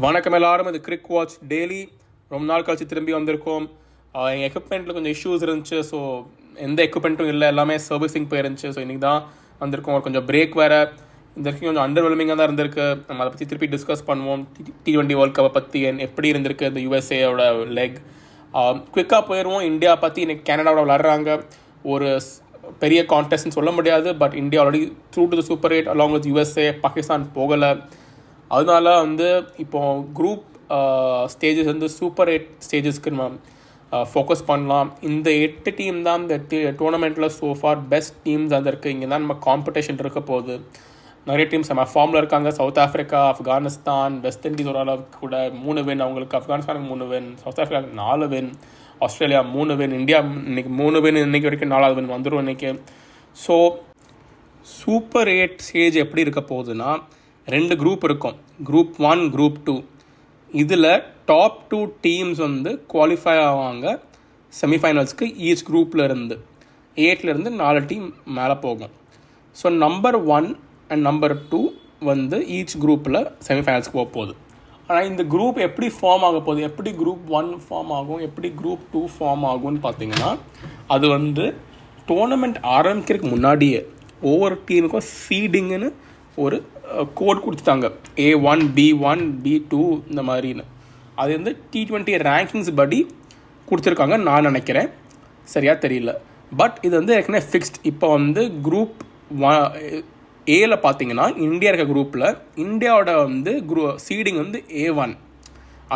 வணக்கம் எல்லாரும். இது கிரிக் வாட்ச் டெய்லி. ரொம்ப நாள் கழிச்சு திரும்பி வந்திருக்கோம். எங்கள் எக்யூப்மெண்ட்டில் கொஞ்சம் இஷ்யூஸ் இருந்துச்சு. ஸோ எந்த எக்யூப்மெண்ட்டும் இல்லை, எல்லாமே சர்வீஸிங் போயிருந்துச்சு. ஸோ இன்றைக்கி தான் வந்திருக்கோம். கொஞ்சம் பிரேக் வேறு இந்த வரைக்கும் கொஞ்சம் அண்டர்வெல்மிங்காக தான் இருந்திருக்கு. நம்ம அதை பற்றி திருப்பி டிஸ்கஸ் பண்ணுவோம். T20 வேர்ல்ட் கப்பை பற்றி எப்படி இருந்திருக்கு இந்த யூஎஸ்ஏயோட லெக். குவிக்காக போயிடுவோம். இந்தியா பற்றி இன்றைக்கி கனடாவோட விளாட்றாங்க. ஒரு பெரிய கான்டெஸ்ட்னு சொல்ல முடியாது, but India already through to the super 8 along with USA. Pakistan போகலை. அதனால இப்போ குரூப் ஸ்டேஜஸ் சூப்பர் 8 ஸ்டேஜஸ்க்கு நம்ம ஃபோக்கஸ் பண்ணலாம். இந்த 8 டீம் தான் இந்த டோர்னமெண்ட்டில் சோஃபார் பெஸ்ட் டீம்ஸ் அது இருக்குது. இங்கே தான் நம்ம காம்படிஷன் இருக்க போகுது. நிறைய டீம்ஸ் நம்ம ஃபார்மில் இருக்காங்க. South Africa, Afghanistan, West Indies ஓரளவுக்கு கூட 3 வின் அவங்களுக்கு. ஆப்கானிஸ்தானுக்கு 3 வின், சவுத் ஆஃப்ரிக்காவுக்கு 4 வின், ஆஸ்திரேலியா 3 வின், இந்தியா இன்னைக்கு 3 வின், இன்றைக்கி வரைக்கும் 4வது வின் வந்துடும் இன்றைக்கி. ஸோ சூப்பர் 8 ஸ்டேஜ் எப்படி இருக்க போகுதுன்னா, 2 குரூப் இருக்கும். Group 1, group 2. இதில் டாப் 2 டீம்ஸ் குவாலிஃபை ஆவாங்க செமிஃபைனல்ஸ்க்கு. ஈச் குரூப்பில் இருந்து 8லேருந்து 4 டீம் மேலே போகும். So number 1 and number 2 each குரூப்பில் செமிஃபைனல்ஸ்க்கு போக போகுது. ஆனால் இந்த குரூப் எப்படி ஃபார்ம் ஆக போகுது, எப்படி குரூப் 1 ஃபார்ம் ஆகும், எப்படி குரூப் 2 ஃபார்ம் ஆகும்னு பார்த்தீங்கன்னா, அது டோர்னமெண்ட் ஆரம்பிக்கிறதுக்கு முன்னாடியே ஒவ்வொரு டீமுக்கும் சீடிங்குன்னு ஒரு கோட் கொடுத்துட்டாங்க. A1, B1, B2 இந்த மாதிரின்னு. அது T20 ரேங்கிங்ஸ் படி கொடுத்துருக்காங்க நான் நினைக்கிறேன், சரியாக தெரியல. பட் இது ஏற்கனவே ஃபிக்ஸ்ட். இப்போ குரூப் ஏல பார்த்தீங்கன்னா, இந்தியா இருக்க குரூப்பில் இந்தியாவோட சீடிங் A1.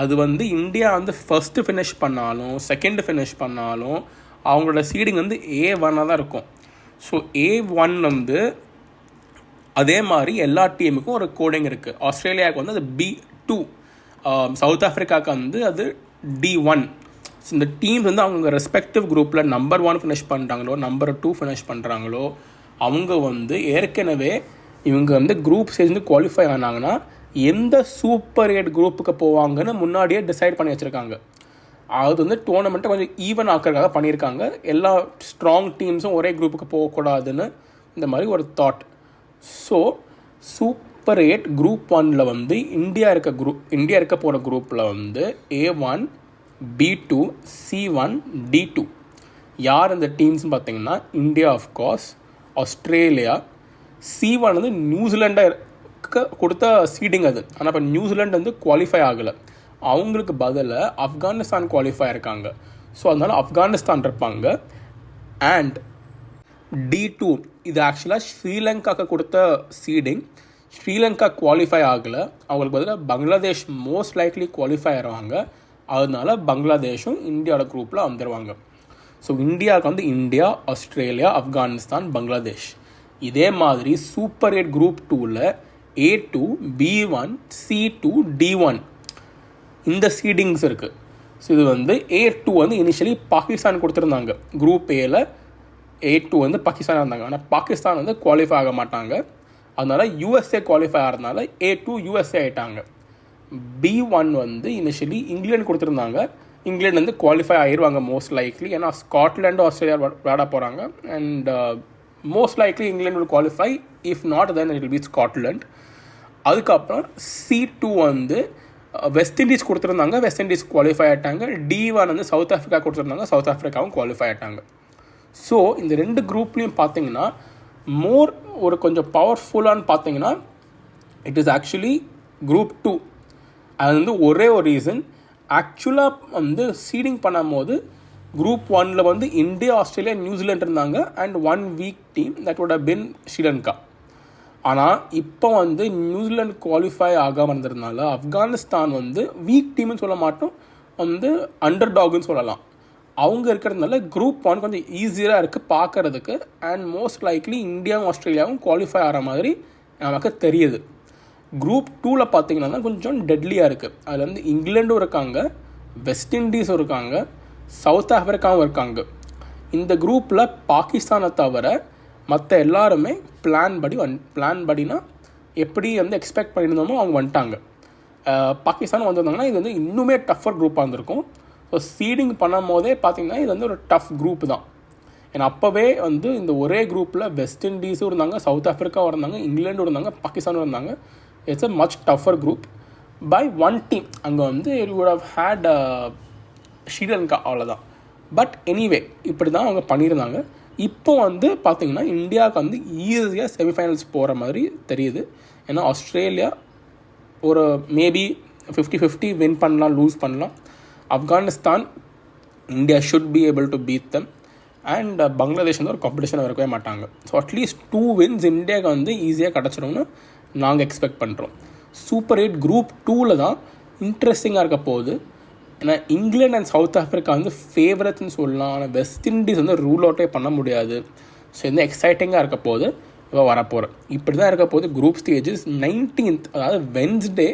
அது இந்தியா ஃபர்ஸ்ட்டு ஃபினிஷ் பண்ணாலும் செகண்ட் ஃபினிஷ் பண்ணாலும் அவங்களோட சீடிங் A1 தான் இருக்கும். ஸோ A1 அதே மாதிரி எல்லா டீமுக்கும் ஒரு கோடிங் இருக்குது. ஆஸ்திரேலியாவுக்கு அது B2, சவுத் ஆஃப்ரிக்காவுக்கு அது D1. ஸோ இந்த டீம்ஸ் அவங்க ரெஸ்பெக்டிவ் குரூப்பில் நம்பர் 1 ஃபினிஷ் பண்ணுறாங்களோ, நம்பர் 2 ஃபினிஷ் பண்ணுறாங்களோ, அவங்க ஏற்கனவே இவங்க குரூப் ஸ்டேஜ் குவாலிஃபை ஆனாங்கன்னா எந்த சூப்பர் 8 குரூப்புக்கு போவாங்கன்னு முன்னாடியே டிசைட் பண்ணி வச்சுருக்காங்க. அது டோர்னமெண்ட்டை கொஞ்சம் ஈவன் ஆக்கிறதுக்காக பண்ணியிருக்காங்க. எல்லா ஸ்ட்ராங் டீம்ஸும் ஒரே குரூப்புக்கு போகக்கூடாதுன்னு இந்த மாதிரி ஒரு தாட். ஸோ சூப்பர் 8 குரூப் 1ல் இந்தியா இருக்க போகிற குரூப்பில் A1, B2, C1, D2. யார் இந்த டீம்ஸ்னு பார்த்தீங்கன்னா, இந்தியா ஆஃப்கோர்ஸ், ஆஸ்திரேலியா. C1 நியூசிலாண்டாக கொடுத்த சீடிங் அது. ஆனால் இப்போ நியூசிலாண்டு குவாலிஃபை ஆகலை. அவங்களுக்கு பதிலாக ஆப்கானிஸ்தான் குவாலிஃபை இருக்காங்க. ஸோ அதனால் ஆப்கானிஸ்தான் இருப்பாங்க. அண்ட் D2 இது ஆக்சுவலாக ஸ்ரீலங்காவுக்கு கொடுத்த சீடிங். ஸ்ரீலங்கா குவாலிஃபை ஆகலை. அவங்களுக்கு பதிலாக பங்களாதேஷ் மோஸ்ட் லைக்லி குவாலிஃபை ஆகிடுவாங்க. அதனால பங்களாதேஷும் இந்தியாவோட குரூப்பில் வந்துடுவாங்க. ஸோ இந்தியாவுக்கு இந்தியா, ஆஸ்திரேலியா, ஆப்கானிஸ்தான், பங்களாதேஷ். இதே மாதிரி சூப்பர் 8 குரூப் 2ல் A2, B1, C2, D1 இந்த சீடிங்ஸ் இருக்குது. ஸோ இது A2 இனிஷியலி பாகிஸ்தான் கொடுத்துருந்தாங்க. குரூப் ஏல A2 பாகிஸ்தான் இருந்தாங்க. ஆனால் பாகிஸ்தான் குவாலிஃபை ஆக மாட்டாங்க. அதனால் USA குவாலிஃபை ஆகிறதுனால A2 USA ஆகிட்டாங்க. B1 இனிஷியலி இங்கிலாந்து கொடுத்துருந்தாங்க. இங்கிலாந்து குவாலிஃபை ஆகிடுவாங்க மோஸ்ட் லைக்லி. ஏன்னா ஸ்காட்லாண்டு, ஆஸ்திரேலியா விளையாட போகிறாங்க. And most likely England will qualify. if not then it will be Scotland. அதுக்கப்புறம் C2 வெஸ்ட் இண்டீஸ் கொடுத்துருந்தாங்க. வெஸ்ட் இண்டீஸ் குவாலிஃபை ஆகிட்டாங்க. D1 சவுத் ஆஃப்ரிக்கா கொடுத்துருந்தாங்க. சவுத் ஆஃப்ரிக்காவும் குவாலிஃபை ஆகிட்டாங்க. ஸோ இந்த 2 குரூப்லேயும் பார்த்தீங்கன்னா ஒரு கொஞ்சம் பவர்ஃபுல்லான்னு பார்த்தீங்கன்னா இட் இஸ் ஆக்சுவலி குரூப் 2. அது ஒரே ஒரு ரீசன். ஆக்சுவலாக சீடிங் பண்ணும்போது குரூப் 1ல் இந்தியா, ஆஸ்திரேலியா, நியூசிலாந்து இருந்தாங்க. And 1 week team that would have been Sri Lanka. ஆனால் இப்போ நியூசிலாந்து குவாலிஃபை ஆகாமல் இருந்ததுனால ஆப்கானிஸ்தான் வீக் டீம்னு சொல்ல மாட்டோம், அண்டர் டாக்னு சொல்லலாம். அவங்க இருக்கிறதுனால குரூப் 1 கொஞ்சம் ஈஸியாக இருக்குது பார்க்குறதுக்கு. அண்ட் மோஸ்ட் லைக்லி இந்தியாவும் ஆஸ்திரேலியாவும் குவாலிஃபை ஆகிற மாதிரி நமக்கு தெரியுது. குரூப் 2ல் பார்த்தீங்கன்னா கொஞ்சம் டெட்லியாக இருக்குது. அதில் இங்கிலாண்டும் இருக்காங்க, வெஸ்ட் இண்டீஸும் இருக்காங்க, சவுத் ஆஃப்ரிக்காவும் இருக்காங்க. இந்த குரூப்பில் பாகிஸ்தானை தவிர மற்ற எல்லாருமே பிளான் படினா எப்படி எக்ஸ்பெக்ட் பண்ணியிருந்தோமோ அவங்க வந்துட்டாங்க. பாகிஸ்தான் வந்திருந்தாங்கன்னா இது இன்னுமே டஃப்பர் குரூப்பாக இருந்திருக்கும். ஸோ சீடிங் பண்ணும் போதே பார்த்திங்கன்னா இது ஒரு டஃப் குரூப் தான். ஏன்னா அப்போவே இந்த ஒரே குரூப்பில் வெஸ்ட் இண்டீஸும் இருந்தாங்க, சவுத் ஆஃப்ரிக்காவும் இருந்தாங்க, இங்கிலாண்டும் இருந்தாங்க, பாகிஸ்தானும் இருந்தாங்க. It's a much tougher group. By one team. அங்கே வந்து you would have had Sri Lanka, அவ்வளோதான். பட் எனிவே இப்படி தான் அவங்க பண்ணியிருந்தாங்க. இப்போ வந்து பார்த்திங்கன்னா இந்தியாவுக்கு வந்து ஈஸியாக செமிஃபைனல்ஸ் போகிற மாதிரி தெரியுது. ஏன்னா ஆஸ்திரேலியா ஒரு மேபி 50-50 வின் பண்ணலாம், லூஸ் பண்ணலாம். Afghanistan India should be able to beat them. And Bangladesh வந்து ஒரு காம்படிஷன் இருக்கவே மாட்டாங்க. ஸோ அட்லீஸ்ட் 2 wins இந்தியாவுக்கு வந்து ஈஸியாக கிடச்சிடும்னு நாங்கள் எக்ஸ்பெக்ட் பண்ணுறோம். சூப்பர் 8 குரூப் 2ல் தான் இன்ட்ரெஸ்டிங்காக இருக்க போகுது. ஏன்னா இங்கிலாந்து அண்ட் சவுத் ஆஃப்ரிக்கா வந்து ஃபேவரட்ஸ்னு சொல்லலாம். ஆனால் வெஸ்ட் இண்டீஸ் வந்து ரூல் அவுட்டே பண்ண முடியாது. ஸோ எந்த எக்ஸைட்டிங்காக இருக்க போகுது இப்போ வரப்போகிறேன். இப்படி தான் இருக்க போகுது குரூப் ஸ்டேஜஸ். 19th அதாவது Wednesday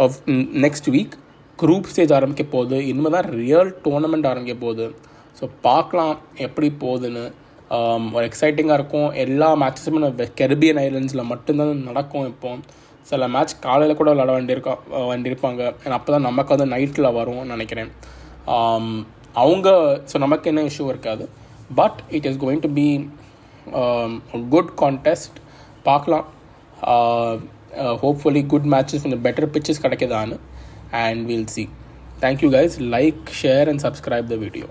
of next week group stage ஆரம்பிக்க போகுது. இனிமேல் தான் ரியல் டோர்னமெண்ட் ஆரம்பிக்க போகுது. ஸோ பார்க்கலாம் எப்படி போகுதுன்னு. ஒரு எக்ஸைட்டிங்காக இருக்கும். எல்லா மேட்சஸுமே கெரிபியன் ஐலண்ட்ஸில் மட்டும்தான் நடக்கும். இப்போ சில மேட்ச் காலையில் கூட விளாட வேண்டியிருப்பாங்க. அப்போ தான் நமக்கு வந்து நைட்டில் வரும்னு நினைக்கிறேன். அவங்க ஸோ நமக்கு என்ன இஷ்யூ இருக்காது. But it is going to be good contest. பார்க்கலாம். ஹோப்ஃபுல்லி குட் மேட்சஸ், கொஞ்சம் பெட்டர் பிச்சஸ் கிடைக்குதான்னு. And will see. Thank you guys. Like, share and subscribe the video.